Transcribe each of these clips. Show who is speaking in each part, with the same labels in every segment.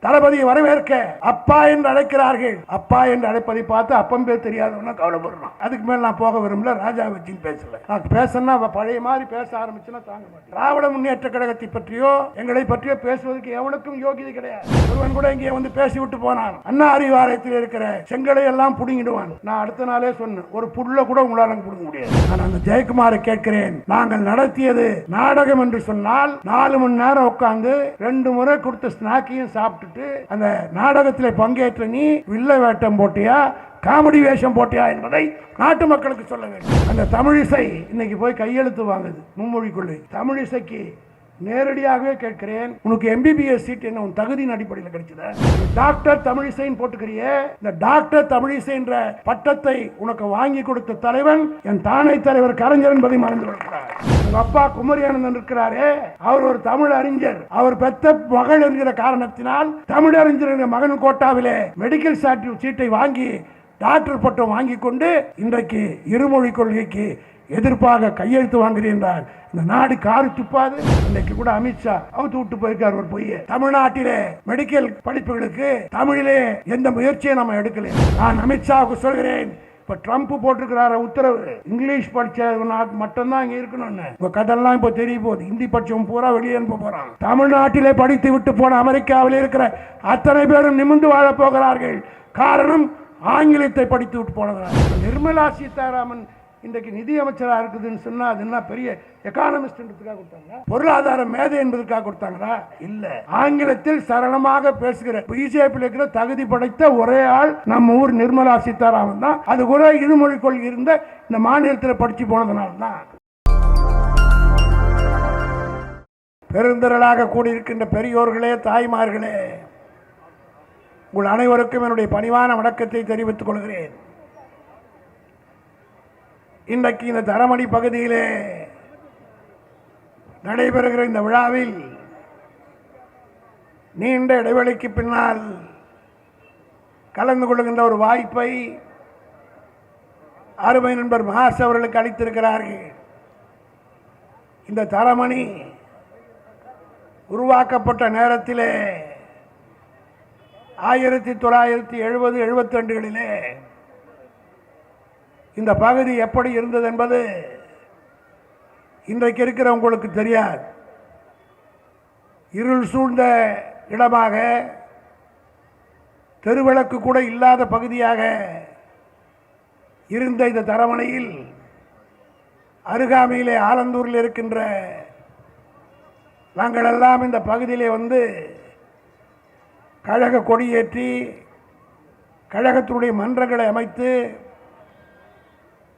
Speaker 1: தளபதியை வரவேற்க அப்பா என்று அழைக்கிறார்கள். அப்பா என்று அழைப்பதை பார்த்து அப்பம் பேர் தெரியாதவனா கவலைப்படுறான். அதுக்கு மேல நான் போக விரும்பல, ராஜா வச்சின்னு பேசல. நான் பேசனா பழைய மாதிரி பேச ஆரம்பிச்சுன்னா தாங்க மாட்டேன். திராவிட முன்னேற்ற கழகத்தை பற்றியோ எங்களை பற்றியோ பேசுவதற்கு எவனுக்கும் யோகியதை கிடையாது. ஒருவன் கூட இங்கே வந்து பேசிவிட்டு போனான். அண்ணா அறிவாலயத்தில் இருக்கிற செங்கலை எல்லாம் புடுங்கிடுவான். நான் அடுத்த நாளே சொன்னேன், ஒரு புல்ல கூட உங்களால புடுங்க முடியாது. நான் அந்த ஜெயக்குமாரை கேட்கிறேன், நாங்கள் நடத்தியது நாடகம் என்று சொன்னால் 4 மணி நேரம் உட்கார்ந்து 2 முறை கொடுத்த ஸ்நாக்கையும் சாப்பிட்டு அந்த நாடகத்தில் பங்கேற்ற நீ வில்ல வேட்டம் போட்டியா, காமெடி வேஷம் போட்டியா என்பதை நாட்டு மக்களுக்கு சொல்ல வேண்டும். அந்த தமிழிசை இன்னைக்கு போய் கையெழுத்து வாங்குது மும்மொழி கொள்கை. தமிழிசைக்கு நேரடியாகவே கேட்கிறேன், உனக்கு MBBS சீட் என்ன உன் தகுதியின் அடிப்படையில் கிடைச்சதா? டாக்டர் தமிழிசைன்னு போட்டுக்கிறிய, இந்த டாக்டர் தமிழிசை என்ற பட்டத்தை உனக்கு வாங்கி கொடுத்த தலைவன் என் தானை தலைவர் கலைஞர் என்பதை மறந்து விடக்கூடாது. உங்க அப்பா குமரியானந்தன் இருக்கிறாரே, அவர் ஒரு தமிழ் அறிஞர். அவர் பெத்த மகள் என்கிற காரணத்தினால் தமிழ் அறிஞர் மகன் கோட்டாவிலே மெடிக்கல் சீட்டை வாங்கி டாக்டர் பட்டம் வாங்கி கொண்டு இன்றைக்கு இருமொழி கொள்கைக்கு எதிர்ப்பாக கையெழுத்து வாங்குகிறேன் என்றார். இந்த நாடு காரி துப்பாது. இன்னைக்கு கூட அமித்ஷா அவுத்து விட்டு போயிருக்கார் ஒரு பொய்ய. தமிழ்நாட்டிலே மெடிக்கல் படிப்புகளுக்கு தமிழிலே எந்த முயற்சியை நம்ம எடுக்கல. நான் அமித்ஷாவுக்கு சொல்கிறேன், இப்ப ட்ரம்ப் போட்டிருக்கிறார உத்தரவு, இங்கிலீஷ் படிச்ச மட்டும்தான் இங்க இருக்கணும்னு. உங்க கதெல்லாம் இப்ப தெரிய போகுது. ஹிந்தி படிச்சவன் பூரா வெளியே அனுப்ப போறான். தமிழ்நாட்டிலே படித்து விட்டு போன அமெரிக்காவில் இருக்கிற அத்தனை பேரும் நிமிர்ந்து வாழ போகிறார்கள். காரணம் ஆங்கிலத்தை படித்து விட்டு போனதால். நிர்மலா சீதாராமன் இன்றைக்கு நிதி அமைச்சராக இருக்குதுன்னு சொன்னா அது என்ன பெரிய எக்கானமிஸ்ட்ன்றதுக்காக கொடுத்தாங்க? பொருளாதார மேதை என்பதற்காக கொடுத்தாங்களா? இல்ல. ஆங்கிலத்தில் சரளமாக பேசுகிற பிஜேபி இருக்கிற தகுதி படைத்த ஒரே ஆள் நம்ம ஊர் நிர்மலா சீதாராமன் தான். அது கூட இருமொழி கொள்கை இருந்த இந்த மாநிலத்தில் படிச்சு போனதுனால தான். பெருந்திரளாக கூடியிருக்கின்ற பெரியோர்களே, தாய்மார்களே, உங்கள் அனைவருக்கும் என்னுடைய பணிவான வணக்கத்தை தெரிவித்துக் கொள்கிறேன். இன்றைக்கு இந்த தரமணி பகுதியிலே நடைபெறுகிற இந்த விழாவில் நீண்ட இடைவெளிக்கு பின்னால் கலந்து கொள்கின்ற ஒரு வாய்ப்பை அருமை நண்பர் மகாஸ் அவர்களுக்கு அளித்திருக்கிறார்கள். இந்த தரமணி உருவாக்கப்பட்ட நேரத்திலே 1970-72களிலே இந்த பகுதி எப்படி இருந்தது என்பது இன்றைக்கு இருக்கிற உங்களுக்கு தெரியாது. இருள் சூழ்ந்த இடமாக, தெருவிளக்கு கூட இல்லாத பகுதியாக இருந்த இந்த தரமணையில் அருகாமையிலே ஆலந்தூரில் இருக்கின்ற நாங்கள் எல்லாம் இந்த பகுதியிலே வந்து கழக கொடியேற்றி கழகத்தினுடைய மன்றங்களை அமைத்து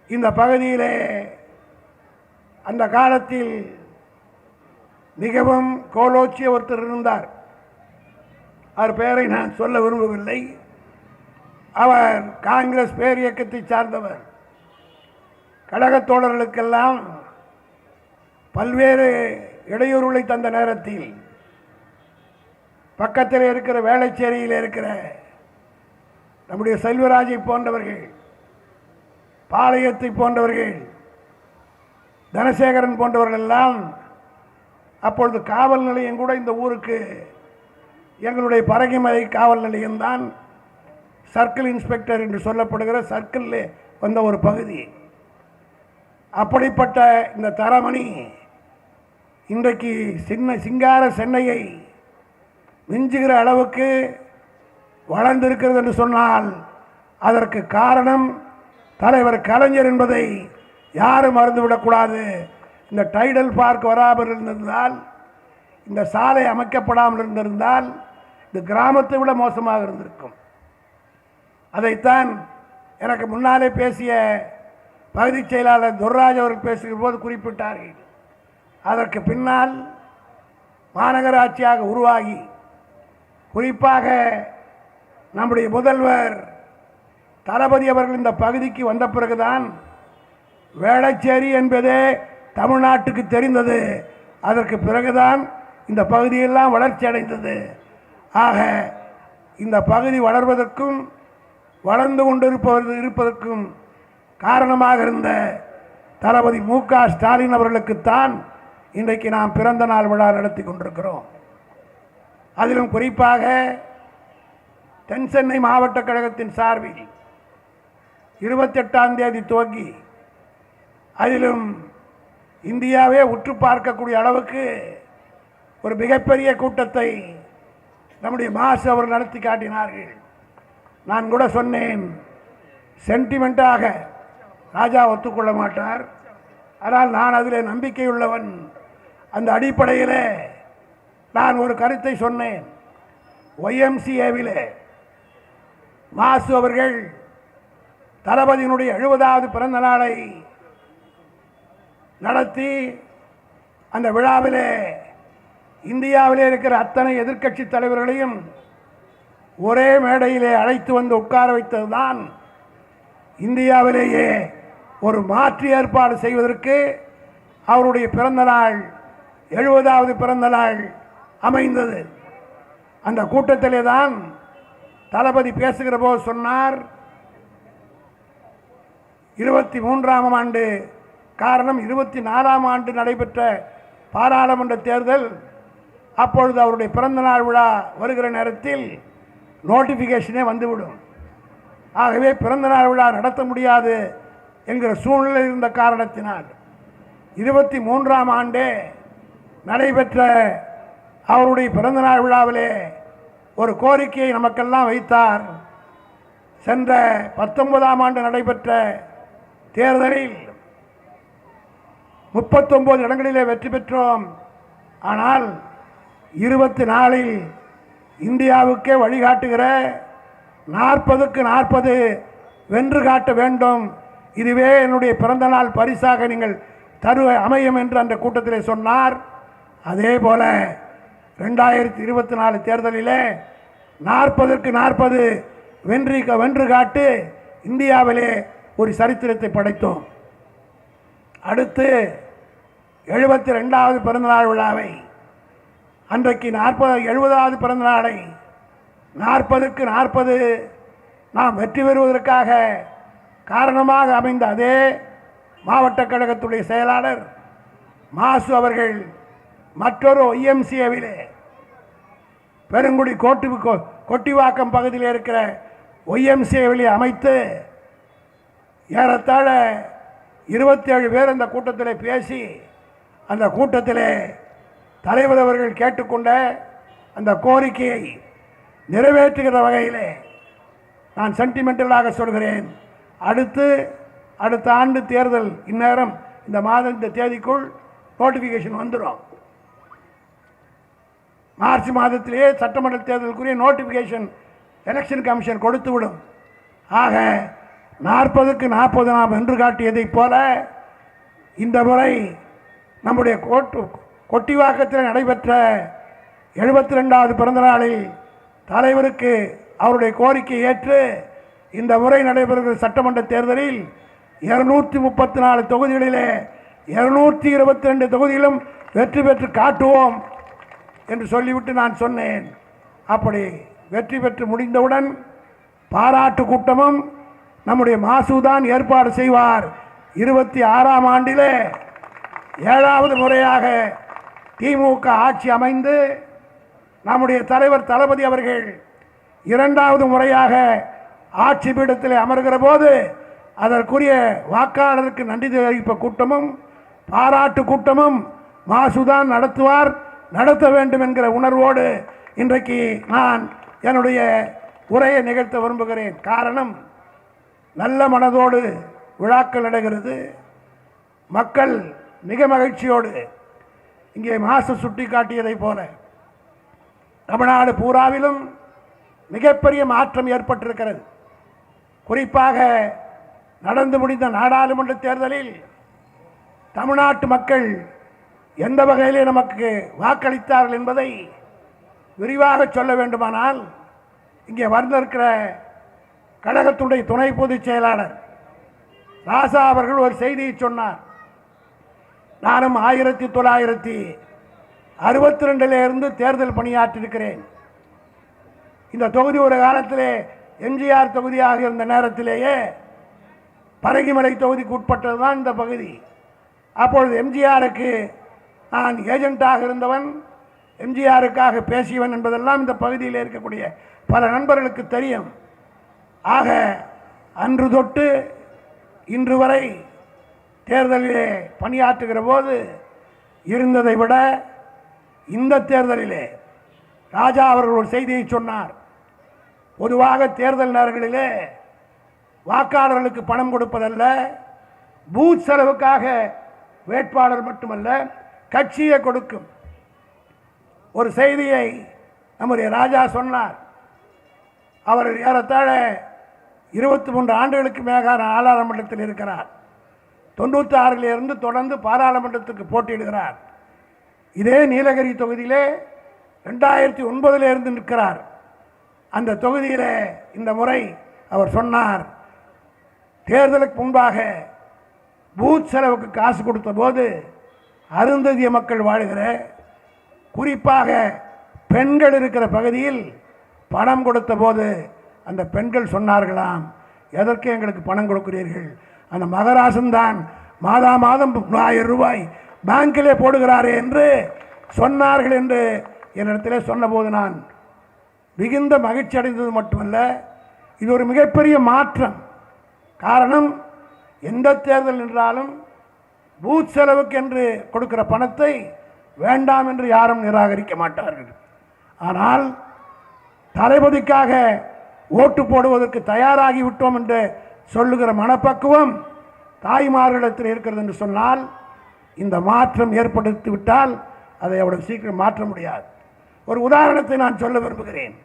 Speaker 1: இந்த பகுதியிலே அந்த காலத்தில் மிகவும் கோலோச்சிய ஒருத்தர் இருந்தார். அவர் பெயரை நான் சொல்ல விரும்பவில்லை. அவர் காங்கிரஸ் பேர் இயக்கத்தை சார்ந்தவர். கழகத் தோழர்களுக்கெல்லாம் பல்வேறு இடையூறுகளை தந்த நேரத்தில் பக்கத்தில் இருக்கிற வேளச்சேரியில் இருக்கிற நம்முடைய செல்வராஜை போன்றவர்கள், பாளையத்தை போன்றவர்கள், தனசேகரன் போன்றவர்கள் எல்லாம் அப்பொழுது காவல் நிலையம் கூட இந்த ஊருக்கு எங்களுடைய பரங்கிமலை காவல் நிலையம்தான் சர்க்கிள் இன்ஸ்பெக்டர் என்று சொல்லப்படுகிற சர்க்கிளில் வந்த ஒரு பகுதி. அப்படிப்பட்ட இந்த தரமணி இன்றைக்கு சிங்கார சென்னையை மிஞ்சுகிற அளவுக்கு வளர்ந்திருக்கிறது என்று சொன்னால் அதற்கு காரணம் தலைவர் கலைஞர் என்பதை யாரும் மறந்துவிடக்கூடாது. இந்த டைடல் பார்க் வராமல் இருந்திருந்தால், இந்த சாலை அமைக்கப்படாமல் இருந்திருந்தால் இந்த கிராமத்தை விட மோசமாக இருந்திருக்கும். அதைத்தான் எனக்கு முன்னாலே பேசிய பகுதி செயலாளர் துர்ராஜ் அவர்கள் பேசுகிற போது குறிப்பிட்டார்கள். அதற்கு பின்னால் மாநகராட்சியாக உருவாகி, குறிப்பாக நம்முடைய முதல்வர் தளபதி அவர்கள் இந்த பகுதிக்கு வந்த பிறகுதான் வேளச்சேரி என்பதே தமிழ்நாட்டுக்கு தெரிந்தது. அதற்கு பிறகுதான் இந்த பகுதியெல்லாம் வளர்ச்சி அடைந்தது. ஆக இந்த பகுதி வளர்வதற்கும் வளர்ந்து கொண்டிருப்பதற்கும் காரணமாக இருந்த தளபதி மு.க. ஸ்டாலின் அவர்களுக்குத்தான் இன்றைக்கு நாம் பிறந்த நாள் விழா நடத்தி கொண்டிருக்கிறோம். அதிலும் குறிப்பாக தென் சென்னை மாவட்ட கழகத்தின் சார்பில் 28ஆம் தேதி துவங்கி அதிலும் இந்தியாவே உற்று பார்க்கக்கூடிய அளவுக்கு ஒரு மிகப்பெரிய கூட்டத்தை நம்முடைய மாசு அவர் நடத்தி காட்டினார்கள். நான் கூட சொன்னேன், சென்டிமெண்ட்டாக ராஜா ஒத்துக்கொள்ள மாட்டார், ஆனால் நான் அதில் நம்பிக்கையுள்ளவன். அந்த அடிப்படையில் நான் ஒரு கருத்தை சொன்னேன். YMCAவில் மாசு அவர்கள் தளபதியினுடைய 70வது பிறந்த நாளை நடத்தி அந்த விழாவிலே இந்தியாவிலே இருக்கிற அத்தனை எதிர்க்கட்சி தலைவர்களையும் ஒரே மேடையிலே அழைத்து வந்து உட்கார வைத்ததுதான் இந்தியாவிலேயே ஒரு மாற்று ஏற்பாடு செய்வதற்கு அவருடைய பிறந்த நாள் 70வது பிறந்த நாள் அமைந்தது. அந்த கூட்டத்திலே தான் தளபதி பேசுகிற போது சொன்னார், 23ஆம் ஆண்டு காரணம் 24ஆம் ஆண்டு நடைபெற்ற பாராளுமன்ற தேர்தல். அப்பொழுது அவருடைய பிறந்த நாள் விழா வருகிற நேரத்தில் நோட்டிஃபிகேஷனே வந்துவிடும். ஆகவே பிறந்த நாள் விழா நடத்த முடியாது என்கிற சூழ்நிலை இருந்த காரணத்தினால் 23ஆம் ஆண்டே நடைபெற்ற அவருடைய பிறந்த நாள் விழாவிலே ஒரு கோரிக்கையை நமக்கெல்லாம் வைத்தார். சென்ற 19ஆம் ஆண்டு நடைபெற்ற தேர்தலில் 39 இடங்களிலே வெற்றி பெற்றோம். ஆனால் 24இல் இந்தியாவுக்கே வழிகாட்டுகிற 40க்கு 40 வென்று காட்ட வேண்டும், இதுவே என்னுடைய பிறந்த நாள் பரிசாக நீங்கள் அமையும் என்று அந்த கூட்டத்திலே சொன்னார். அதே போல 2024 தேர்தலிலே 40க்கு 40 வென்று காட்டு இந்தியாவிலே ஒரு சரித்திரத்தை படைத்தோம். அடுத்து 72வது பிறந்தநாள் விழாவை அன்றைக்கு 70வது பிறந்த நாளை 40க்கு 40 நாம் வெற்றி பெறுவதற்காக காரணமாக அமைந்த அதே மாவட்ட கழகத்துடைய செயலாளர் மாசு அவர்கள் மற்றொரு YMCAவிலே பெருங்குடி கொட்டிவாக்கம் பகுதியில் இருக்கிற YMCAவிலே அமைத்து ஏறத்தாழ 27 பேர் அந்த கூட்டத்தில் பேசி அந்த கூட்டத்தில் தலைவர் அவர்கள் கேட்டுக்கொண்ட அந்த கோரிக்கையை நிறைவேற்றுகிற வகையில் நான் சென்டிமெண்டலாக சொல்கிறேன். அடுத்த ஆண்டு தேர்தல் இந்நேரம் இந்த மாதம் இந்த தேதிக்குள் நோட்டிஃபிகேஷன் வந்துடும். மார்ச் மாதத்திலேயே சட்டமன்ற தேர்தலுக்குரிய நோட்டிஃபிகேஷன் எலெக்ஷன் கமிஷன் கொடுத்துவிடும். ஆக 40க்கு 40 நாம் வென்று காட்டியதைப் போல இந்த முறை நம்முடைய கொட்டிவாக்கத்தில் நடைபெற்ற 72வது பிறந்த நாளில் தலைவருக்கு அவருடைய கோரிக்கை ஏற்று இந்த முறை நடைபெறுகிற சட்டமன்ற தேர்தலில் 234 தொகுதிகளிலே 222 தொகுதிகளும் வெற்றி பெற்று காட்டுவோம் என்று சொல்லிவிட்டு நான் சொன்னேன். அப்படி வெற்றி பெற்று முடிந்தவுடன் பாராட்டு கூட்டமும் நம்முடைய மாசுதான் ஏற்பாடு செய்வார். 26ஆம் ஆண்டிலே 7வது முறையாக திமுக ஆட்சி அமைந்து நம்முடைய தலைவர் தளபதி அவர்கள் 2வது முறையாக ஆட்சி பீடத்தில் அமர்கிற போது அதற்குரிய வாக்காளருக்கு நன்றி தெரிவிப்பு கூட்டமும் பாராட்டு கூட்டமும் மாசுதான் நடத்த வேண்டும் என்கிற உணர்வோடு இன்றைக்கு நான் என்னுடைய உரையை நிகழ்த்த விரும்புகிறேன். காரணம், நல்ல மனதோடு விழாக்கள் நடக்கிறது. மக்கள் மிக மகிழ்ச்சியோடு இங்கே மாசு சுட்டி காட்டியதைப் போல தமிழ்நாடு பூராவிலும் மிகப்பெரிய மாற்றம் ஏற்பட்டிருக்கிறது. குறிப்பாக நடந்து முடிந்த நாடாளுமன்ற தேர்தலில் தமிழ்நாட்டு மக்கள் எந்த வகையிலே நமக்கு வாக்களித்தார்கள் என்பதை விரிவாக சொல்ல வேண்டுமானால் இங்கே வந்திருக்கிற கழகத்துடைய துணை பொதுச் செயலாளர் ராசா அவர்கள் ஒரு செய்தியை சொன்னார். நானும் 1962 இருந்து தேர்தல் பணியாற்றிருக்கிறேன். இந்த தொகுதி ஒரு காலத்திலே எம்ஜிஆர் தொகுதியாக இருந்த நேரத்திலேயே பரங்கிமலை தொகுதிக்கு உட்பட்டது தான் இந்த பகுதி. அப்பொழுது எம்ஜிஆருக்கு நான் ஏஜென்ட்டாக இருந்தவன். எம்ஜிஆருக்காக பேசியவன் என்பதெல்லாம் இந்த பகுதியில் இருக்கக்கூடிய பல நண்பர்களுக்கு தெரியும். ஆக அன்று தொட்டு இன்று வரை தேர்தலிலே பணியாற்றுகிற போது இருந்ததை விட இந்த தேர்தலிலே ராஜா அவர்கள் ஒரு செய்தியை சொன்னார். பொதுவாக தேர்தல் நேரங்களிலே வாக்காளர்களுக்கு பணம் கொடுப்பதல்ல, பூத் செலவுக்காக வேட்பாளர் மட்டுமல்ல கட்சியை கொடுக்கும் ஒரு செய்தியை நம்முடைய ராஜா சொன்னார். அவர் ஏறத்தாழ 23 ஆண்டுகளுக்கு மேலாக நாடாளுமன்றத்தில் இருக்கிறார். 96 தொடர்ந்து பாராளுமன்றத்துக்கு போட்டியிடுகிறார். இதே நீலகிரி தொகுதியிலே 2009 நிற்கிறார். அந்த தொகுதியிலே இந்த முறை அவர் சொன்னார், தேர்தலுக்கு முன்பாக பூத் செலவுக்கு காசு கொடுத்த போது அருந்ததிய மக்கள் வாழ்கிற, குறிப்பாக பெண்கள் இருக்கிற பகுதியில் பணம் கொடுத்த போது அந்த பெண்கள் சொன்னார்களாம், எதற்கு எங்களுக்கு பணம் கொடுக்கிறீர்கள், அந்த மகராசன் தான் மாதா மாதம் 1000 ரூபாய் பேங்கிலே போடுகிறாரே என்று சொன்னார்கள் என்று என்னிடத்திலே சொன்னபோது நான் மிகுந்த மகிழ்ச்சி அடைந்தது மட்டுமல்ல, இது ஒரு மிகப்பெரிய மாற்றம். காரணம், எந்த தேர்தல் என்றாலும் பூத் செலவுக்கு என்று கொடுக்கிற பணத்தை வேண்டாம் என்று யாரும் நிராகரிக்க மாட்டார்கள். ஆனால் தளபதிக்காக ஓட்டு போடுவதற்கு தயாராகிவிட்டோம் என்று சொல்லுகிற மனப்பக்குவம் தாய்மார்களிடத்தில் இருக்கிறது என்று சொன்னால், இந்த மாற்றம் ஏற்படுத்தி விட்டால் அதை அவ்வளவு சீக்கிரம் மாற்ற முடியாது. ஒரு உதாரணத்தை நான் சொல்ல விரும்புகிறேன்.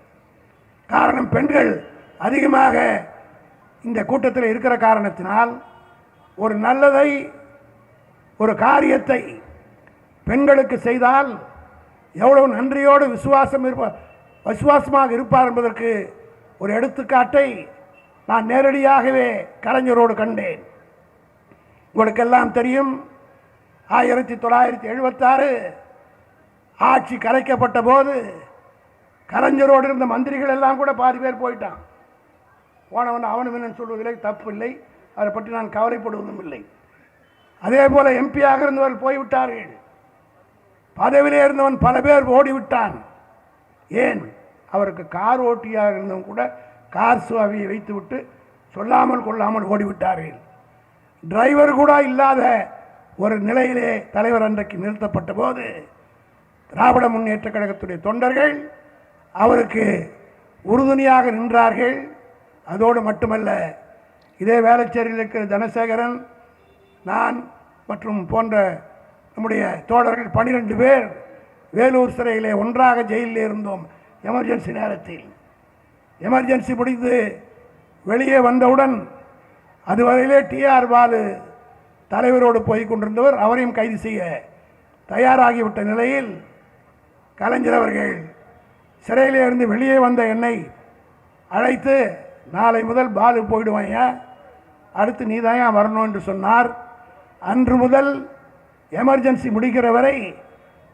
Speaker 1: காரணம், பெண்கள் அதிகமாக இந்த கூட்டத்தில் இருக்கிற காரணத்தினால் ஒரு நல்லதை, ஒரு காரியத்தை பெண்களுக்கு செய்தால் எவ்வளவு நன்றியோடு விசுவாசமாக இருப்பார் என்பதற்கு ஒரு எடுத்துக்காட்டை நான் நேரடியாகவே கலைஞரோடு கண்டேன். உங்களுக்கெல்லாம் தெரியும், 1976 ஆட்சி கலைக்கப்பட்ட போது கலைஞரோடு இருந்த மந்திரிகள் எல்லாம் கூட பாதி பேர் போயிட்டான். போனவன் அவனும் சொல்வதில்லை, தப்பு இல்லை, அதை பற்றி நான் கவலைப்படுவதும் இல்லை. அதே போல எம்பியாக இருந்தவர்கள் போய்விட்டார்கள். பதவியிலே இருந்தவன் பல பேர் ஓடிவிட்டான். ஏன்? அவருக்கு கார் ஓட்டியாக இருந்தவன் கூட கார் சுவாவியை வைத்துவிட்டு சொல்லாமல் கொள்ளாமல் ஓடிவிட்டார்கள். டிரைவர் கூட இல்லாத ஒரு நிலையிலே தலைவர் அன்றைக்கு நிறுத்தப்பட்ட போது திராவிட முன்னேற்ற கழகத்துடைய தொண்டர்கள் அவருக்கு உறுதுணையாக நின்றார்கள். அதோடு மட்டுமல்ல, இதே வேளச்சேரியில் இருக்கிற தனசேகரன், நான் மற்றும் போன்ற நம்முடைய தோழர்கள் 12 பேர் வேலூர் சிறையிலே ஒன்றாக ஜெயிலில் இருந்தோம். எமர்ஜென்சி நேரத்தில் எமர்ஜென்சி முடிந்து வெளியே வந்தவுடன் அதுவரையிலே டிஆர் பாலு தலைவரோடு போய் கொண்டிருந்தவர், அவரையும் கைது செய்ய தயாராகிவிட்ட நிலையில் கலைஞர் அவர்கள் சிறையிலே இருந்து வெளியே வந்த என்னை அழைத்து, நாளை முதல் பாலு போயிடுவாங்க, அடுத்து நீ தான் வரணும் என்று சொன்னார். அன்று முதல் எமர்ஜென்சி முடிக்கிற வரை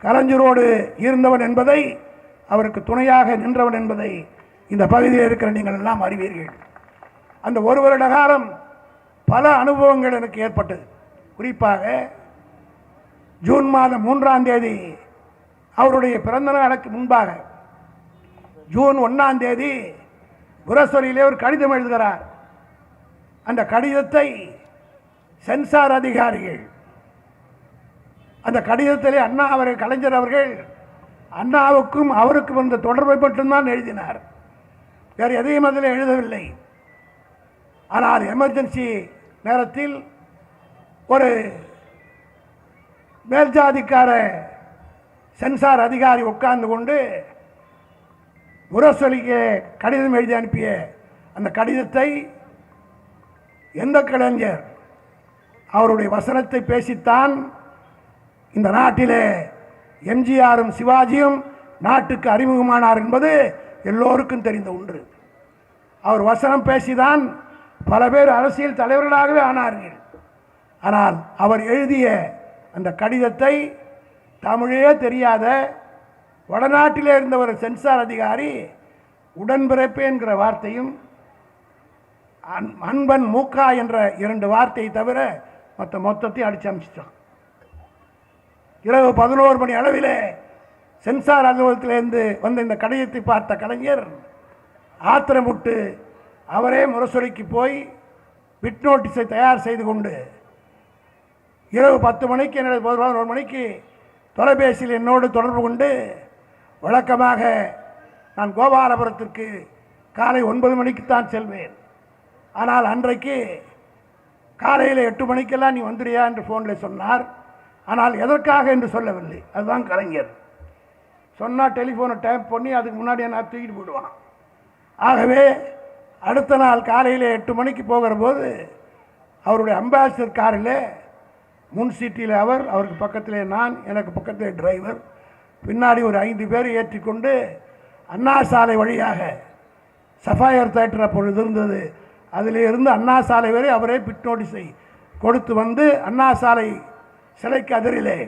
Speaker 1: கலைஞரோடு இருந்தவன் என்பதை, அவருக்கு துணையாக நின்றவன் என்பதை இந்த பகுதியில் இருக்கிற நீங்கள் எல்லாம் அறிவீர்கள். அந்த ஒரு வருட காலம் பல அனுபவங்கள் எனக்கு ஏற்பட்டது. குறிப்பாக ஜூன் மாதம் 3ஆம் தேதி அவருடைய பிறந்த நாளுக்கு முன்பாக ஜூன் 1ஆம் தேதி புரசொலியிலே ஒரு கடிதம் எழுதுகிறார். அந்த கடிதத்தை சென்சார் அதிகாரிகள், அந்த கடிதத்திலே அண்ணா அவர்கள், கலைஞர் அவர்கள் அண்ணாவுக்கும் அவருக்கும் அந்த தொடர்பை மட்டும்தான் எழுதினார், வேறு எதையும் அதில் எழுதவில்லை. ஆனால் எமர்ஜென்சி நேரத்தில் ஒரு மேல்ஜாதிக்கார சென்சார் அதிகாரி உட்கார்ந்து கொண்டு முரசொலிக்கு கடிதம் எழுதி அனுப்பிய அந்த கடிதத்தை எந்த கலைஞர் அவருடைய வசனத்தை பேசித்தான் இந்த நாட்டிலே எம்ஜிஆரும் சிவாஜியும் நாட்டுக்கு அறிமுகமானார் என்பது எல்லோருக்கும் தெரிந்த ஒன்று. அவர் வசனம் பேசிதான் பல பேர் அரசியல் தலைவர்களாகவே ஆனார்கள். ஆனால் அவர் எழுதிய அந்த கடிதத்தை தமிழே தெரியாத வடநாட்டிலே இருந்த ஒரு சென்சார் அதிகாரி உடன்பிறப்பு என்கிற வார்த்தையும் அன்பன் மூக்கா என்ற 2 வார்த்தையை தவிர மொத்தத்தையும் அடிச்சு அமைச்சிட்டான். இரவு 11 மணி அளவிலே சென்சார் அலுவலகத்திலிருந்து வந்த இந்த கடிதத்தை பார்த்த கலைஞர் ஆத்திரமுட்டு அவரே முரசொலிக்கு போய் பிட் நோட்டீஸை தயார் செய்து கொண்டு இரவு 10 மணிக்கு என்னோட 11 மணிக்கு தொலைபேசியில் என்னோடு தொடர்பு கொண்டு வழக்கமாக நான் கோபாலபுரத்திற்கு காலை 9 மணிக்குத்தான் செல்வேன். ஆனால் அன்றைக்கு காலையில் 8 மணிக்கெல்லாம் நீ வந்துடுறியா என்று ஃபோனில் சொன்னார். ஆனால் எதற்காக என்று சொல்லவில்லை. அதுதான் கலைஞர். சொன்னால் டெலிஃபோனை டேப் பண்ணி அதுக்கு முன்னாடி நான் தூக்கிட்டு போயிடுவான். ஆகவே அடுத்த நாள் காலையில் 8 மணிக்கு போகிற போது அவருடைய அம்பாசிடர் காரில் முன் சீட்டில் அவருக்கு பக்கத்திலே நான், எனக்கு பக்கத்திலே டிரைவர், பின்னாடி ஒரு 5 பேர் ஏற்றிக்கொண்டு அண்ணா சாலை வழியாக சஃபாயர் தேட்டர் அப்பொழுது இருந்தது, அதில் இருந்து அண்ணா சாலை வரை அவரே பிட் நோட்டீஸை கொடுத்து வந்து அண்ணா சாலை சிலைக்கு எதிரிலே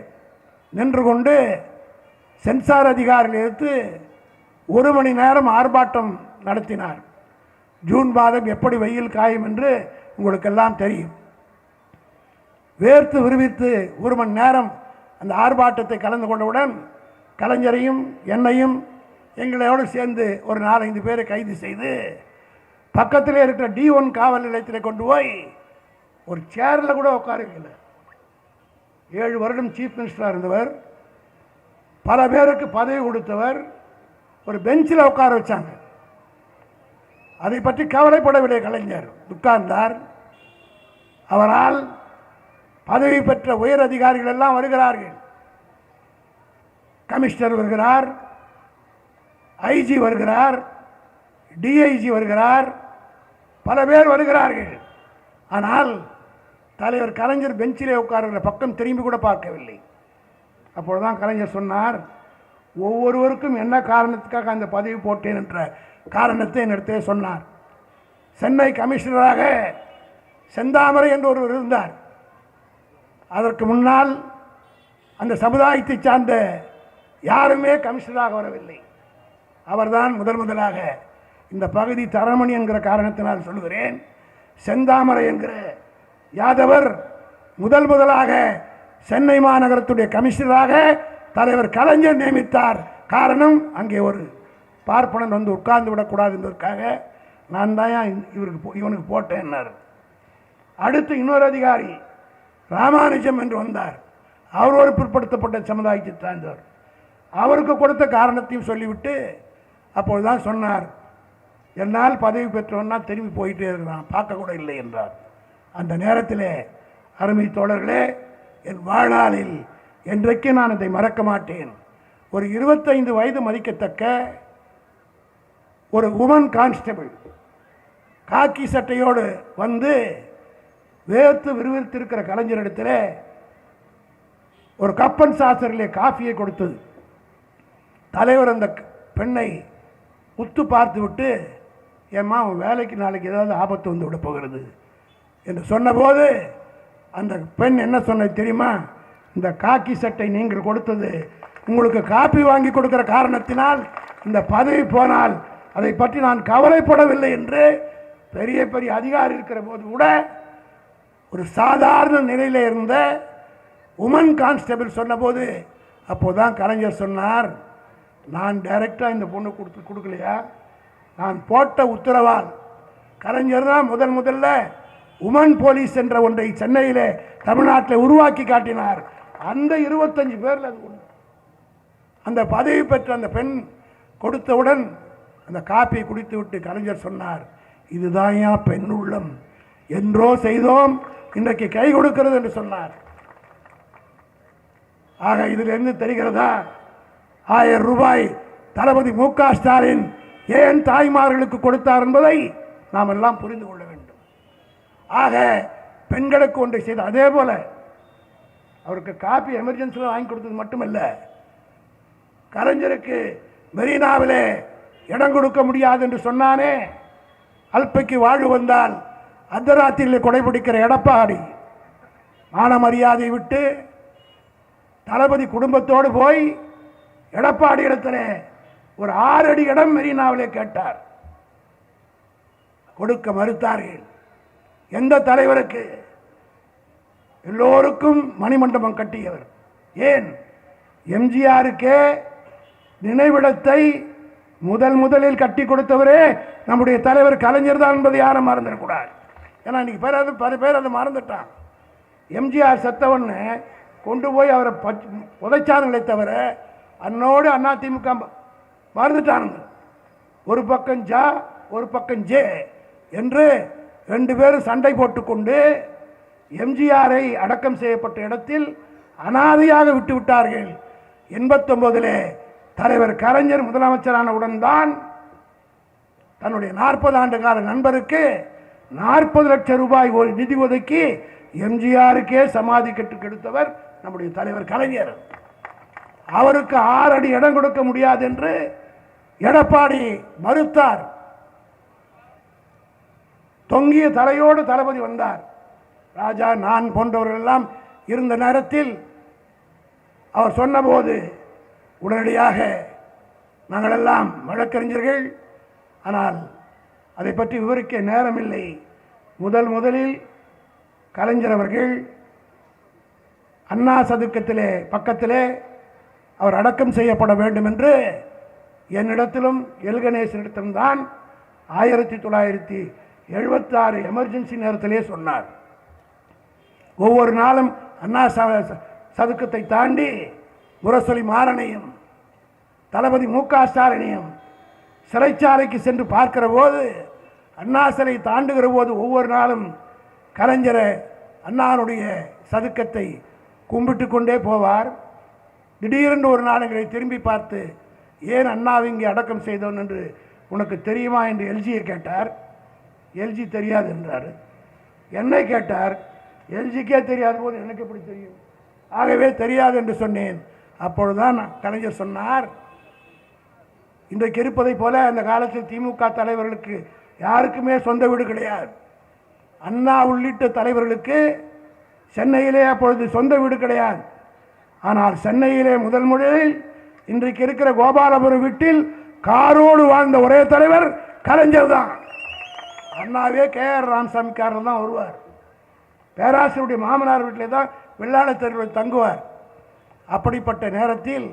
Speaker 1: நின்று கொண்டு சென்சார் அதிகாரிகள் எடுத்து 1 மணி நேரம் ஆர்ப்பாட்டம் நடத்தினார். ஜூன் மாதம் எப்படி வெயில் காயும் என்று உங்களுக்கெல்லாம் தெரியும். வேர்த்து விறுவித்து 1 மணி நேரம் அந்த ஆர்ப்பாட்டத்தை கலந்து கொண்டவுடன் கலைஞரையும் என்னையும் எங்களோடு சேர்ந்து ஒரு 4-5 பேரை கைது செய்து பக்கத்தில் இருக்கிற D1 காவல் நிலையத்தில் கொண்டு போய் ஒரு சேரில் கூட உட்கார வைக்கல. 7 வருடம் சீஃப் மினிஸ்டராக இருந்தவர், பல பேருக்கு பதவி கொடுத்தவர், ஒரு பெஞ்சில் உட்கார வச்சாங்க. அதை பற்றி கவலைப்படவில்லை. கலைஞர் உட்கார்ந்தார். அவரால் பதவி பெற்ற உயர் அதிகாரிகள் எல்லாம் வருகிறார்கள். கமிஷனர் வருகிறார், ஐஜி வருகிறார், டிஐஜி வருகிறார், பல பேர் வருகிறார்கள். ஆனால் தலைவர் கலைஞர் பெஞ்சிலே உட்காருகிற பக்கம் திரும்பி கூட பார்க்கவில்லை. அப்பொழுதுதான் கலைஞர் சொன்னார், ஒவ்வொருவருக்கும் என்ன காரணத்துக்காக அந்த பதவி போட்டேன் என்ற காரணத்தை என்னிடத்தே சொன்னார். சென்னை கமிஷனராக செந்தாமரை என்று ஒருவர் இருந்தார். அதற்கு முன்னால் அந்த சமுதாயத்தை சார்ந்த யாருமே கமிஷனராக வரவில்லை. அவர்தான் முதலாக இந்த பகுதி தரமணி என்கிற காரணத்தினால் சொல்கிறேன், செந்தாமரை என்கிற யாதவர் முதலாக சென்னை மாநகரத்துடைய கமிஷனராக தலைவர் கலைஞர் நியமித்தார். காரணம், அங்கே ஒரு பார்ப்பனன் வந்து உட்கார்ந்து விடக்கூடாது என்பதற்காக நான் தான் இவனுக்கு போட்டேன்னார். அடுத்து இன்னொரு அதிகாரி ராமானுஜம் என்று வந்தார். அவர் ஒரு பிற்படுத்தப்பட்ட சமுதாயத்தை சார்ந்தவர். அவருக்கு கொடுத்த காரணத்தையும் சொல்லிவிட்டு அப்பொழுதுதான் சொன்னார், என்னால் பதவி பெற்றவன்னா திரும்பி போயிட்டே இருக்கிறான், பார்க்க கூட இல்லை என்றார். அந்த நேரத்தில் அருமை தோழர்களே, என் வாழ்நாளில் என்றைக்கு நான் அதை மறக்க மாட்டேன். ஒரு 25 வயது மதிக்கத்தக்க ஒரு உமன் கான்ஸ்டபிள் காக்கி சட்டையோடு வந்து வேர்த்து விறுவிறுத்திருக்கிற கலைஞரிடத்தில் ஒரு கப்பன் சாசரிலே காஃபியை கொடுத்தது. தலைவர் அந்த பெண்ணை உத்து பார்த்து விட்டு, ஏம்மா அவன் வேலைக்கு நாளைக்கு ஏதாவது ஆபத்து வந்து விட போகிறது என்று சொன்னபோது அந்த பெண் என்ன சொன்னது தெரியுமா? இந்த காக்கி சட்டை நீங்கள் கொடுத்தது உங்களுக்கு காப்பி வாங்கி கொடுக்கிற காரணத்தினால் இந்த பதவி போனால் அதை பற்றி நான் கவலைப்படவில்லை என்று பெரிய பெரிய அதிகாரி இருக்கிற போது கூட ஒரு சாதாரண நிலையில் இருந்த உமன் கான்ஸ்டபிள் சொன்னபோது அப்போதான் கலைஞர் சொன்னார், நான் டைரக்டாக இந்த பொண்ணு கொடுக்கலையா, நான் போட்ட உத்தரவால் கலைஞர் தான் முதல்ல உமன் போலீஸ் என்ற ஒன்றை சென்னையிலே தமிழ்நாட்டில் உருவாக்கி காட்டினார். அந்த 25 பேரில் அது ஒன்று. அந்த பதவி பெற்ற அந்த பெண் கொடுத்தவுடன் அந்த காப்பியை குடித்து விட்டு கலைஞர் சொன்னார், இதுதான் ஏன் பெண் உள்ளம், என்றோ செய்தோம் இன்றைக்கு கை கொடுக்கிறது என்று சொன்னார். ஆக இதிலிருந்து தெரிகிறதா 1000 ரூபாய் தளபதி மு.க. ஸ்டாலின் ஏன் தாய்மார்களுக்கு கொடுத்தார் என்பதை நாம் எல்லாம் புரிந்து கொள்ள வேண்டும். ஆக பெண்களுக்கு ஒன்றை செய்த, அதே போல அவருக்கு காப்பி எமர்ஜென்சியில் வாங்கி கொடுத்தது மட்டுமல்ல, கலைஞருக்கு மெரினாவிலே இடம் கொடுக்க முடியாது என்று சொன்னானே, அல்பைக்கு வாழ்வு வந்தால் அர்த்தராத்திரியில் கொடைபிடிக்கிற எடப்பாடி மான மரியாதை விட்டு தளபதி குடும்பத்தோடு போய் எடப்பாடி இடத்துல ஒரு 6 அடி இடம் மெரினாவிலே கேட்டார். கொடுக்க மறுத்தார்கள். எந்த தலைவருக்கு? எல்லோருக்கும் மணிமண்டபம் கட்டியவர். ஏன்? எம்ஜிஆருக்கே நினைவிடத்தை முதலில் கட்டி கொடுத்தவரே நம்முடைய தலைவர் கலைஞர் தான் என்பதை யாரும் மறந்துடக்கூடாது. ஏன்னா இன்னைக்கு பல பேர் அதை மறந்துட்டான். எம்ஜிஆர் செத்தவன்னு கொண்டு போய் அவரை புதைச்சானுங்களே தவிர அன்னோடு அதிமுக மறந்துட்டானுங்க. ஒரு பக்கம் ஜா ஒரு பக்கம் ஜே என்று ரெண்டு பேரும் சண்டை போட்டுக்கொண்டு எம்ஜிஆரை அடக்கம் செய்யப்பட்ட இடத்தில் அனாதையாக விட்டு விட்டார்கள். 89 தலைவர் கலைஞர் முதலமைச்சரானவுடன் தான் தன்னுடைய 40 ஆண்டு கால நண்பருக்கு 40 லட்சம் ரூபாய் ஒரு நிதி ஒதுக்கி எம்ஜிஆருக்கே சமாதி கெடுத்தவர் நம்முடைய தலைவர் கலைஞர். அவருக்கு 6 அடி இடம் கொடுக்க முடியாது என்று எடப்பாடி மறுத்தார். தொங்கிய தலையோடு தளபதி வந்தார். ராஜா நான் போன்றவர்கள் எல்லாம் இருந்த நேரத்தில் அவர் சொன்னபோது உடனடியாக நாங்கள் எல்லாம் வழக்கறிஞர்கள், ஆனால் அதை பற்றி விவரிக்க நேரமில்லை. முதலில் கலைஞர் அவர்கள் அண்ணா சதுக்கத்திலே பக்கத்திலே அவர் அடக்கம் செய்யப்பட வேண்டும் என்று என்னிடத்திலும் எல்கணேசனிடத்திலும் தான் 1976 எமர்ஜென்சி நேரத்திலே சொன்னார். ஒவ்வொரு நாளும் அண்ணா சதுக்கத்தை தாண்டி முரசொலி மாறனையும் தளபதி மு.க. ஸ்டாலினையும் சிறைச்சாலைக்கு சென்று பார்க்கிற போது அண்ணா சிலை தாண்டுகிற போது ஒவ்வொரு நாளும் கலைஞரை அண்ணானுடைய சதுக்கத்தை கும்பிட்டு கொண்டே போவார். திடீரென்று ஒரு நாள் எங்களை திரும்பி பார்த்து ஏன் அண்ணாவை இங்கே அடக்கம் செய்தோன் என்று உனக்கு தெரியுமா என்று எல்ஜியை கேட்டார். எல்ஜி தெரியாது என்றார். என்னை கேட்டார். எல்ஜிக்கே தெரியாத போது எனக்கு எப்படி தெரியும்? ஆகவே தெரியாது என்று சொன்னேன். அப்பொழுதுதான் கலைஞர் சொன்னார், இன்றைக்கு இருப்பதை போல அந்த காலத்தில் திமுக தலைவர்களுக்கு யாருக்குமே சொந்த வீடு கிடையாது. அண்ணா உள்ளிட்ட தலைவர்களுக்கு சென்னையிலே அப்பொழுது சொந்த வீடு கிடையாது. ஆனால் சென்னையிலே முதலில் இன்றைக்கு இருக்கிற கோபாலபுரம் வீட்டில் காரோடு வாழ்ந்த ஒரே தலைவர் கலைஞர் தான். அண்ணாவே KR ராமசாமி காரில் தான் வருவார். பேராசிரியருடைய மாமனார் வீட்டிலே தான் வெள்ளாள தெருவில் தங்குவார். அப்படிப்பட்ட நேரத்தில்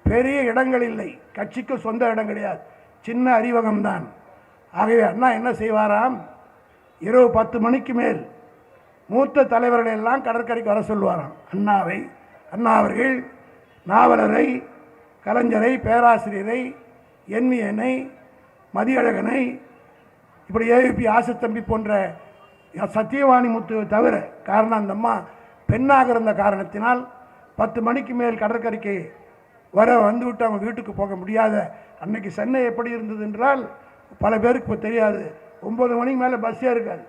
Speaker 1: பெரிய இடங்கள் இல்லை, கட்சிக்கு சொந்த இடம் கிடையாது, சின்ன அறிவகம்தான். ஆகவே அண்ணா என்ன செய்வாராம், இரவு 10 மணிக்கு மேல் மூத்த தலைவர்களை எல்லாம் கடற்கரைக்கு வர சொல்வாராம். அண்ணா அவர்கள் நாவலரை, கலைஞரை, பேராசிரியரை, என்வியனை, மதியழகனை, இப்படி ஏவிபி ஆசத்தம்பி போன்ற சத்தியவாணி முத்து தவிர, காரணம் அந்த அம்மா பெண்ணாக இருந்த காரணத்தினால் 10 மணிக்கு மேல் கடற்கரைக்கு வந்துவிட்டு அவங்க வீட்டுக்கு போக முடியாத அன்னைக்கு சென்னை எப்படி இருந்தது என்றால் பல பேருக்கு இப்போ தெரியாது. 9 மணிக்கு மேலே பஸ்ஸே இருக்காது,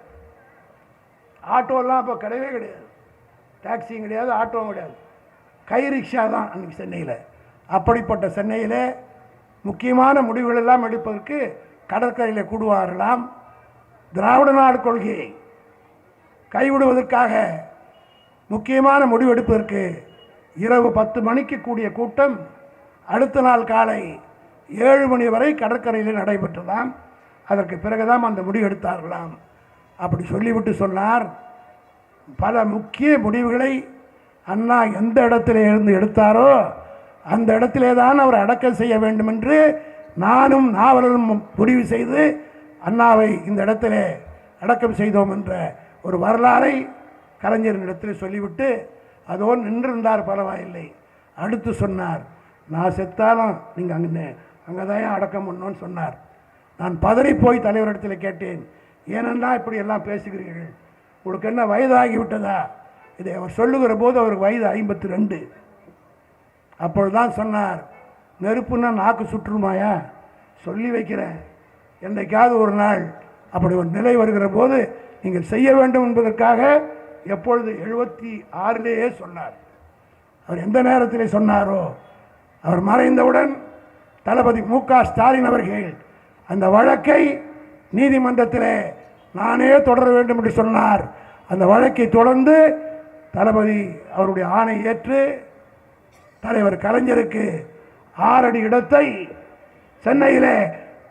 Speaker 1: ஆட்டோலாம் அப்போ கிடையவே கிடையாது, டாக்ஸியும் கிடையாது, ஆட்டோவும் கிடையாது, கை ரிக்ஷா தான் அன்றைக்கி சென்னையில். அப்படிப்பட்ட சென்னையில் முக்கியமான முடிவுகள் எல்லாம் எடுப்பதற்கு கடற்கரையில் கூடுவார்களாம். திராவிட நாடு கொள்கையை கைவிடுவதற்காக முக்கியமான முடிவெடுப்பதற்கு இரவு 10 மணிக்கு கூடிய கூட்டம் அடுத்த நாள் காலை 7 மணி வரை கடற்கரையில் நடைபெற்றதாம். அதற்கு பிறகுதான் அந்த முடிவு எடுத்தார்களாம். அப்படி சொல்லிவிட்டு சொன்னார், பல முக்கிய முடிவுகளை அண்ணா எந்த இடத்திலே இருந்து எடுத்தாரோ அந்த இடத்திலே தான் அவர் அடக்கம் செய்ய வேண்டும் என்று நானும் நாவலரும் முடிவு செய்து அண்ணாவை இந்த இடத்திலே அடக்கம் செய்தோம் என்ற ஒரு வரலாறை கலைஞரின் இடத்தில் சொல்லிவிட்டு அதோடு நின்றிருந்தார். பரவாயில்லை. அடுத்து சொன்னார், நான் செத்தாலும் நீங்கள் அங்கே தான் அடக்கம் பண்ணோன்னு சொன்னார். நான் பதறி போய் தலைவரிடத்தில் கேட்டேன், ஏனென்னா இப்படி எல்லாம் பேசுகிறீர்கள், உங்களுக்கு என்ன வயதாகி விட்டதா? இதை அவர் சொல்லுகிற போது அவருக்கு வயது 52. அப்பொழுதுதான் சொன்னார், நெருப்புன்னா நாக்கு சுற்றுமாயா, சொல்லி வைக்கிறேன், என்றைக்காவது ஒரு நாள் அப்படி ஒரு நிலை வருகிற போது நீங்கள் செய்ய வேண்டும் என்பதற்காக எப்பொழுது 76லேயே சொன்னார். அவர் எந்த நேரத்தில் சொன்னாரோ, அவர் மறைந்தவுடன் தளபதி மு.க. ஸ்டாலின் அவர்கள் அந்த வழக்கை நீதிமன்றத்தில் நானே தொடர வேண்டும் என்று சொன்னார். அந்த வழக்கை தொடர்ந்து தளபதி அவருடைய ஆணை ஏற்று தலைவர் கலைஞருக்கு 6 அடி இடத்தை சென்னையிலே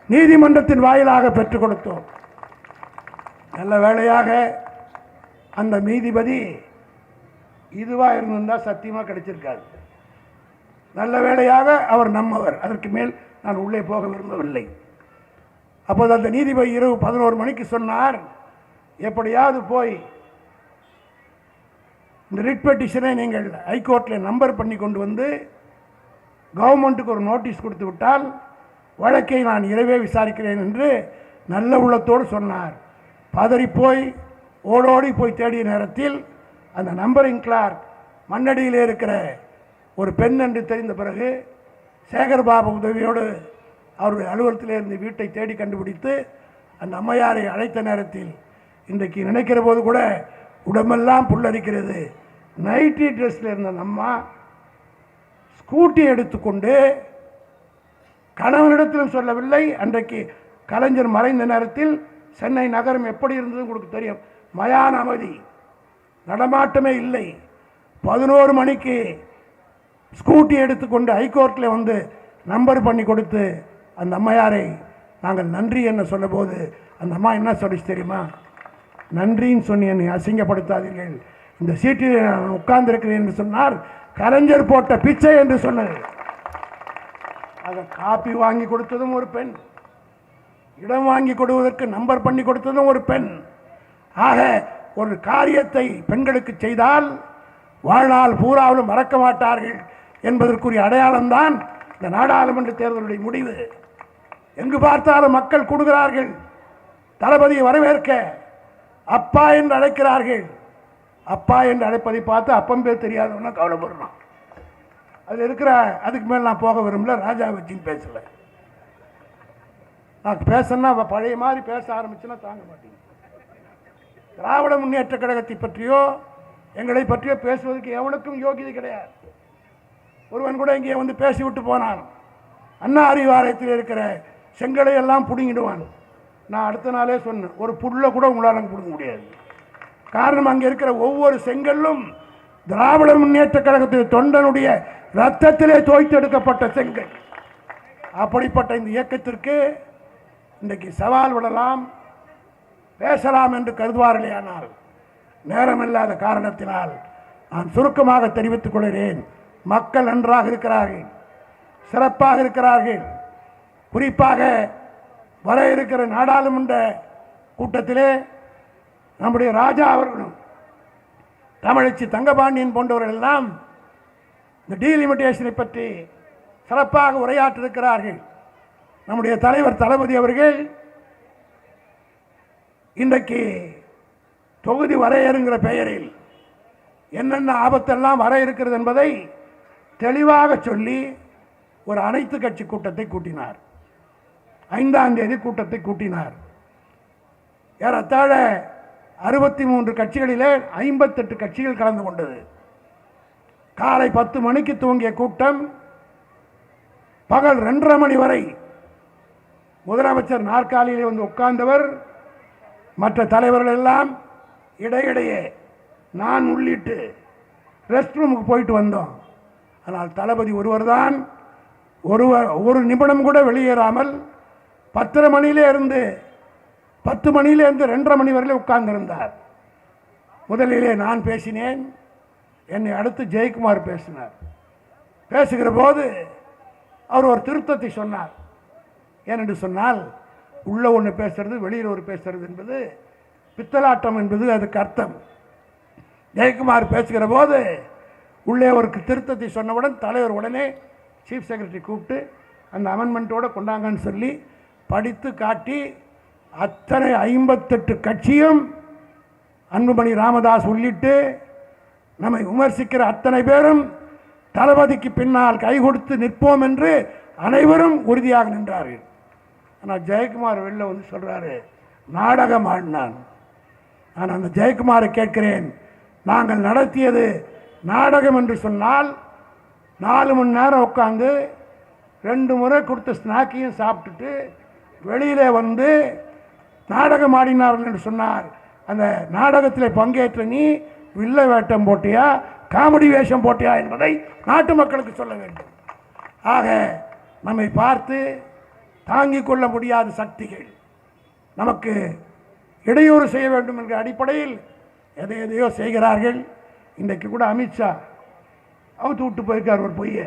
Speaker 1: நீதிமன்றத்தின் வாயிலாக பெற்றுக் கொடுத்தோம். நல்ல வேளையாக அந்த நீதிபதி இதுவாக இருந்திருந்தால் சத்தியமாக கிடைச்சிருக்காது. நல்ல வேளையாக அவர் நம்மவர். அதற்கு மேல் நான் உள்ளே போக விரும்பவில்லை. அப்போது அந்த நீதிபதி இரவு 11 மணிக்கு சொன்னார், எப்படியாவது போய் இந்த ரிட் பெட்டிஷனை நீங்கள் ஹைகோர்ட்டில் நம்பர் பண்ணி கொண்டு வந்து கவர்மெண்ட்டுக்கு ஒரு நோட்டீஸ் கொடுத்து விட்டால் வழக்கை நான் இரவே விசாரிக்கிறேன் என்று நல்ல உள்ளத்தோடு சொன்னார். பதறிப்போய் ஓடோடி போய் தேடிய நேரத்தில் அந்த நம்பரிங் கிளார்க் மண்ணடியில் இருக்கிற ஒரு பெண் என்று தெரிந்த பிறகு சேகர்பாபு உதவியோடு அவருடைய அலுவலகத்தில் இருந்து வீட்டை தேடி கண்டுபிடித்து அந்த அம்மையாரை அழைத்த நேரத்தில் இன்றைக்கு நினைக்கிற போது கூட உடம்பெல்லாம் புல்லரிக்கிறது. நைட்டி ட்ரெஸ்ஸில் இருந்த அந்த அம்மா ஸ்கூட்டி எடுத்துக்கொண்டு, கணவனிடத்திலும் சொல்லவில்லை, அன்றைக்கு கலைஞர் மறைந்த நேரத்தில் சென்னை நகரம் எப்படி இருந்தது உங்களுக்கு தெரியும். மயான அமைதி, நடமாட்டமே இல்லை. 11 மணிக்கு ஸ்கூட்டி எடுத்துக்கொண்டு ஹைகோர்ட்டில் வந்து நம்பர் பண்ணி கொடுத்து அந்த அம்மையாரை நாங்கள் நன்றி என்ன சொல்ல போது அந்த அம்மா என்ன சொல்லிச்சு தெரியுமா? நன்றின்னு சொல்லி என்னை அசிங்கப்படுத்தாதீர்கள், இந்த சீட்டில் நான் உட்கார்ந்திருக்கிறேன் என்று சொன்னார். கலைஞர் போட்ட பிச்சை என்று சொன்னது. அதை காப்பி வாங்கி கொடுத்ததும் ஒரு பெண், இடம் வாங்கி கொடுவதற்கு நம்பர் பண்ணி கொடுத்ததும் ஒரு பெண். ஆக ஒரு காரியத்தை பெண்களுக்கு செய்தால் வாழ்நாள் பூராவிலும் மறக்க மாட்டார்கள் என்பதற்குரிய அடையாளம்தான் இந்த நாடாளுமன்ற தேர்தலுடைய முடிவு. எங்கு பார்த்தாலும் மக்கள் கூடுகிறார்கள், தளபதியை வரவேற்க அப்பா என்று அழைக்கிறார்கள். அப்பா என்று அழைப்பதை பார்த்து அப்பம் பேர் தெரியாதவனா கவலைப்படுறான். அதில் இருக்கிற அதுக்கு மேல் நான் போக விரும்பல, ராஜா வச்சின்னு பேசலை. நான் பேசணும்னா பழைய மாதிரி பேச ஆரம்பிச்சுன்னா தாங்க மாட்டேங்க. திராவிட முன்னேற்ற கழகத்தை பற்றியோ எங்களை பற்றியோ பேசுவதற்கு எவனுக்கும் யோகியதை கிடையாது. ஒருவன் கூட இங்கே வந்து பேசிவிட்டு போனான். அண்ணா அறிவாலயத்தில் இருக்கிற செங்கலை எல்லாம் பிடுங்கிடுவான். நான் அடுத்த நாளே சொன்னேன், ஒரு புல்ல கூட உங்களால் பிடுங்க முடியாது. காரணம், அங்கே இருக்கிற ஒவ்வொரு செங்கல்லும் திராவிட முன்னேற்ற கழகத்தில் தொண்டனுடைய ரத்தத்திலே தோய்த்து எடுக்கப்பட்ட செங்கல். அப்படிப்பட்ட இந்த இயக்கத்திற்கு இன்றைக்கு சவால் விடலாம், பேசலாம் என்று கருதுவார்களேயானால் நேரமில்லாத காரணத்தினால் நான் சுருக்கமாக தெரிவித்துக் கொள்கிறேன். மக்கள் நன்றாக இருக்கிறார்கள், சிறப்பாக இருக்கிறார்கள். குறிப்பாக வர இருக்கிற நாடாளுமன்ற கூட்டத்திலே நம்முடைய ராஜா அவர்களும் தமிழச்சி தங்கபாண்டியன் போன்றவர்கள் எல்லாம் இந்த டீலிமிட்டேஷனை பற்றி சிறப்பாக உரையாற்றிருக்கிறார்கள். நம்முடைய தலைவர் தளபதி அவர்கள் இன்றைக்கு தொகுதி வரையறுங்கிற பெயரில் என்னென்ன ஆபத்தெல்லாம் வர இருக்கிறது என்பதை தெளிவாக சொல்லி ஒரு அனைத்து கட்சி கூட்டத்தை கூட்டினார். 5ஆம் தேதி கூட்டத்தை கூட்டினார். ஏறத்தாழ 63 கட்சிகளிலே 58 கட்சிகள் கலந்து கொண்டது. காலை 10 மணிக்கு துவங்கிய கூட்டம் பகல் 2:30 மணி வரை முதலமைச்சர் நாற்காலியிலே வந்து உட்கார்ந்தவர். மற்ற தலைவர்கள் எல்லாம் இடையிடையே நான் உள்ளிட்டு ரெஸ்ட் ரூமுக்கு போயிட்டு வந்தோம். ஆனால் தளபதி ஒருவர் தான் ஒரு நிமிடம் கூட வெளியேறாமல் 10 மணியிலே இருந்து 2:30 மணி வரையிலே உட்கார்ந்திருந்தார். முதலிலே நான் பேசினேன், என்னை அடுத்து ஜெயக்குமார் பேசினார். பேசுகிற போது அவர் ஒரு திருத்தத்தை சொன்னார். ஏனென்று சொன்னால், உள்ள ஒன்று பேசுறது வெளியில் ஒரு பேசுறது என்பது பித்தலாட்டம் என்பது அதுக்கு அர்த்தம். ஜெயக்குமார் பேசுகிற போது உள்ளே ஒரு திருத்தத்தை சொன்னவுடன் தலைவர் உடனே சீஃப் செக்ரட்டரி கூப்பிட்டு அந்த அமெண்ட்மெண்ட்டோடு கொண்டாங்கன்னு சொல்லி படித்து காட்டி அத்தனை 58 கட்சியும் அன்புமணி ராமதாஸ் உள்ளிட்டு நம்மை விமர்சிக்கிற அத்தனை பேரும் தளபதிக்கு பின்னால் கை கொடுத்து நிற்போம் என்று அனைவரும் உறுதியாக நின்றார்கள். ஆனால் ஜெயக்குமார் வெளில வந்து சொல்கிறாரு, நாடகம் ஆடினான். நான் அந்த ஜெயக்குமாரை கேட்கிறேன், நாங்கள் நடத்தியது நாடகம் என்று சொன்னால் 4 மணி நேரம் உட்காந்து 2 முறை கொடுத்த ஸ்நாக்கையும் சாப்பிட்டுட்டு வெளியிலே வந்து நாடகம் ஆடினார்கள் என்று சொன்னார். அந்த நாடகத்தில் பங்கேற்ற நீ வில்ல வேட்டம் போட்டியா, காமெடி வேஷம் போட்டியா என்பதை நாட்டு மக்களுக்கு சொல்ல வேண்டும். ஆக நம்மை பார்த்து தாங்கிக் கொள்ள முடியாத சக்திகள் நமக்கு இடையூறு செய்ய வேண்டும் என்ற அடிப்படையில் எதையோ செய்கிறார்கள். இன்றைக்கு கூட அமித்ஷா அவுத்து விட்டு போயிருக்கார் ஒரு பொய்யை.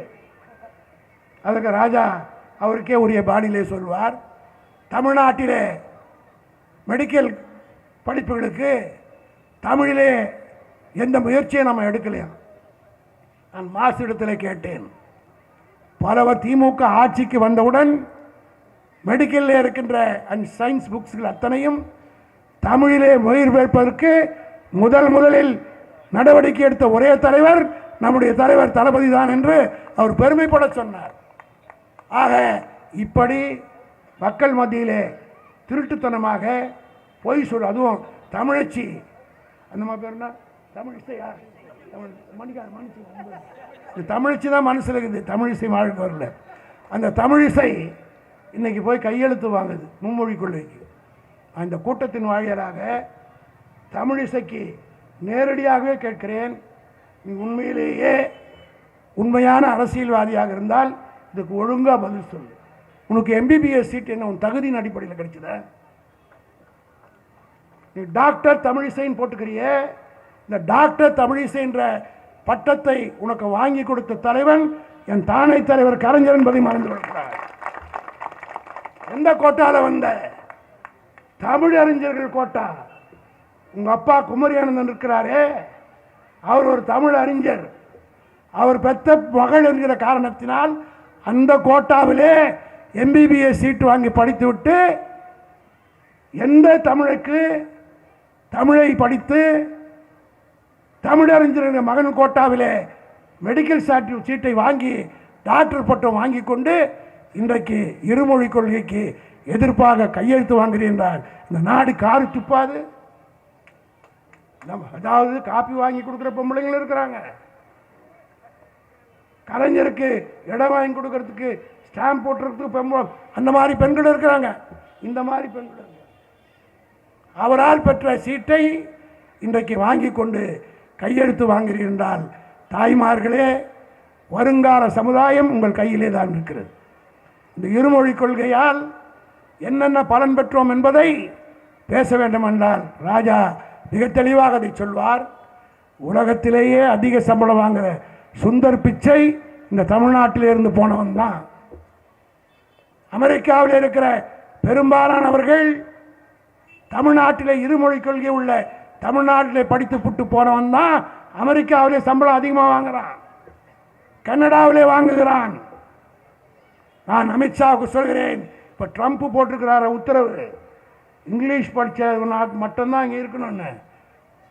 Speaker 1: அதுக்கு ராஜா அவருக்கே உரிய பாணியிலே சொல்வார், தமிழ்நாட்டிலே மெடிக்கல் படிப்புகளுக்கு தமிழிலே எந்த முயற்சியை நம்ம எடுக்கலையா? நான் மாசிடத்தில் கேட்டேன். பலவர் திமுக ஆட்சிக்கு வந்தவுடன் மெடிக்கலில் இருக்கின்ற அண்ட் சயின்ஸ் புக்ஸ்கள் அத்தனையும் தமிழிலே மொழிபெயர்ப்பதற்கு முதலில் நடவடிக்கை எடுத்த ஒரே தலைவர் நம்முடைய தலைவர் தளபதி தான் என்று அவர் பெருமைப்பட சொன்னார். ஆக இப்படி மக்கள் மத்தியிலே திருட்டுத்தனமாக பொய் சொல், அதுவும் தமிழச்சி, அந்த மாதிரி பேர்னா தமிழிசையா, தமிழச்சி தான் மனசில் இருக்குது, தமிழிசை வாழ்க்கை வரல. அந்த தமிழிசை இன்னைக்கு போய் கையெழுத்து வாங்குது மும்மொழி கொள்கைக்கு. அந்த கூட்டத்தின் வாயிலாக தமிழிசைக்கு நேரடியாகவே கேட்கிறேன், நீ உண்மையிலேயே உண்மையான அரசியல்வாதியாக இருந்தால் இதுக்கு ஒழுங்காக பதில் சொல்லு. உனக்கு எம்பிபிஎஸ் சீட் என்ன உன் தகுதியின் அடிப்படையில் கிடைச்சத? நீ டாக்டர் தமிழிசைன்னு போட்டுக்கிறிய, இந்த டாக்டர் தமிழிசை என்ற பட்டத்தை உனக்கு வாங்கி கொடுத்த தலைவன் என் தானை தலைவர் கலைஞர் என்பதை மறந்து விடுகிறார். எந்த கோட்டால வந்த? தமிழறிஞர்கள் கோட்டா. உங்க அப்பா குமரியானந்தன் இருக்கிறாரே, அவர் ஒரு தமிழ் அறிஞர். அவர் பெற்ற மகள் என்கிற காரணத்தினால் அந்த கோட்டாவிலே எம்பிபிஎஸ் சீட் வாங்கி படித்துவிட்டு எந்த தமிழுக்கு தமிழை படித்து தமிழறிஞர் மகன் கோட்டாவிலே மெடிக்கல் சீட்டை வாங்கி டாக்டர் பட்டம் வாங்கி கொண்டு இன்றைக்கு இருமொழி கொள்கைக்கு எதிர்ப்பாக கையெழுத்து வாங்குகிறேன் என்றால் இந்த நாடு காரி துப்பாது. அதாவது காப்பி வாங்கி கொடுக்குற பொம்பளைங்களும் இருக்கிறாங்க, கலைஞருக்கு இடம் வாங்கி கொடுக்கறதுக்கு ஸ்டாம்ப் போட்டுறதுக்கு அந்த மாதிரி பெண்கள் இருக்கிறாங்க. இந்த மாதிரி பெண்கள் அவரால் பெற்ற சீட்டை இன்றைக்கு வாங்கி கொண்டு கையெழுத்து வாங்குகிறீர்கள் என்றால் தாய்மார்களே, வருங்கால சமுதாயம் உங்கள் கையிலே தான் இருக்கிறது. இந்த இருமொழி கொள்கையால் என்னென்ன பலன் பெற்றோம் என்பதை பேச வேண்டும் என்றால் ராஜா மிக தெளிவாக அதை சொல்வார். உலகத்திலேயே அதிக சம்பளம் வாங்குற சுந்தர் பிச்சை இந்த தமிழ்நாட்டிலே இருந்து போனவன் தான். அமெரிக்காவில் இருக்கிற பெரும்பாலானவர்கள் தமிழ்நாட்டிலே இருமொழி கொள்கை உள்ள தமிழ்நாட்டிலே படித்து புட்டு போனவன் தான் அமெரிக்காவிலே சம்பளம் அதிகமாக வாங்குறான், கனடாவிலே வாங்குகிறான். நான் அமித்ஷாவுக்கு சொல்கிறேன், இப்போ ட்ரம்ப் போட்டிருக்கிறார உத்தரவு, இங்கிலீஷ் படித்த மட்டும்தான் இங்கே இருக்கணும்னு.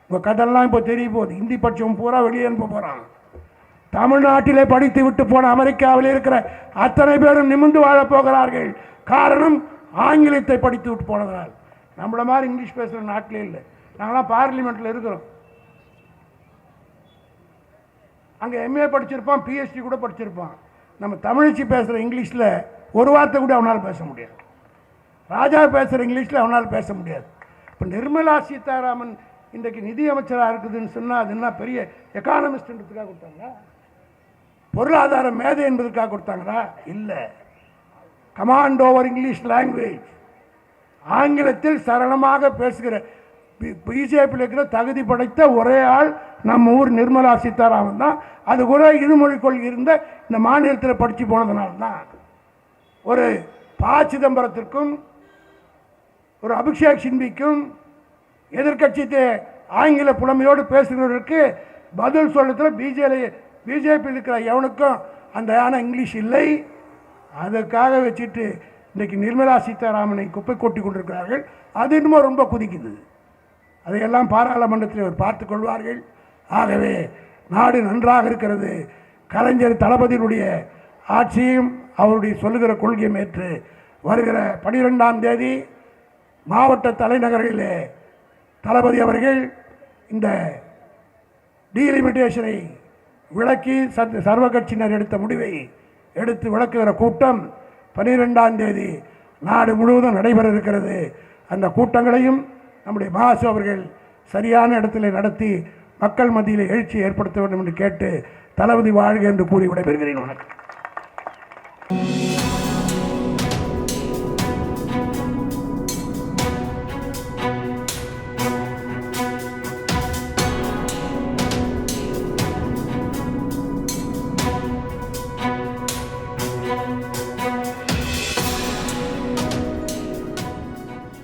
Speaker 1: உங்கள் கதெல்லாம் இப்போ தெரிய போகுது, ஹிந்தி படித்தவன் பூரா வெளியே அனுப்ப போகிறான். தமிழ்நாட்டிலே படித்து விட்டு போன அமெரிக்காவில் இருக்கிற அத்தனை பேரும் நிமிர்ந்து வாழப் போகிறார்கள். காரணம் ஆங்கிலத்தை படித்து விட்டு போனதால். நம்மள மாதிரி இங்கிலீஷ் பேசுகிற நாட்டிலே இல்லை. நாங்களாம் பார்லிமெண்ட்டில் இருக்கிறோம். அங்கே எம்ஏ படிச்சிருப்பான், பிஹெச்டி கூட படிச்சிருப்பான். நம்ம தமிழச்சி பேசுகிற இங்கிலீஷில் ஒரு வார்த்தை கூட அவனால் பேச முடியாது. ராஜா பேசுகிற இங்கிலீஷில் அவனால் பேச முடியாது. இப்போ நிர்மலா சீதாராமன் இன்றைக்கு நிதி அமைச்சராக இருக்குதுன்னு சொன்னால் அது என்ன பெரிய எக்கானமிஸ்ட்ன்றதுக்காக கொடுத்தாங்களா? பொருளாதார மேதை என்பதற்காக கொடுத்தாங்களா? இல்லை. கமாண்ட் ஓவர் இங்கிலீஷ் லாங்குவேஜ், ஆங்கிலத்தில் சரளமாக பேசுகிற பிஜேபியில் இருக்கிற தகுதி படைத்த ஒரே ஆள் நம்ம ஊர் நிர்மலா சீதாராமன் தான். அது கூட இருமொழி கொள்கை இருந்த இந்த மாநிலத்தில் படித்து போனதுனால்தான். ஒரு ப. சிதம்பரத்திற்கும் ஒரு அபிஷேக் சின்விக்கும் எதிர்கட்சி ஆங்கில புலமையோடு பேசுகிறவருக்கு பதில் சொல்லத்தில் பிஜேபி இருக்கிற எவனுக்கும் அந்த யான இங்கிலீஷ் இல்லை. அதுக்காக வச்சுட்டு இன்றைக்கி நிர்மலா சீதாராமனை குப்பை கொட்டி கொண்டிருக்கிறார்கள். அது இன்னும் ரொம்ப குதிக்குது. அதையெல்லாம் பாராளுமன்றத்தில் அவர் பார்த்து கொள்வார்கள். ஆகவே நாடு நன்றாக இருக்கிறது. கலைஞர் தளபதியினுடைய ஆட்சியும் அவருடைய சொல்லுகிற கொள்கையும் ஏற்று வருகிற 12ஆம் தேதி மாவட்ட தலைநகரிலே தளபதி அவர்கள் இந்த டீலிமிட்டேஷனை விளக்கி சர்வ கட்சியினர் எடுத்த முடிவை எடுத்து விளக்குகிற கூட்டம் 12ஆம் தேதி நாடு முழுவதும் நடைபெற இருக்கிறது. அந்த கூட்டங்களையும் நம்முடைய மாசு அவர்கள் சரியான இடத்திலே நடத்தி மக்கள் மத்தியில் எழுச்சி ஏற்படுத்த வேண்டும் என்று கேட்டு தளபதி வாழ்க என்று கூறி விடைபெறுகிறேன். வணக்கம்.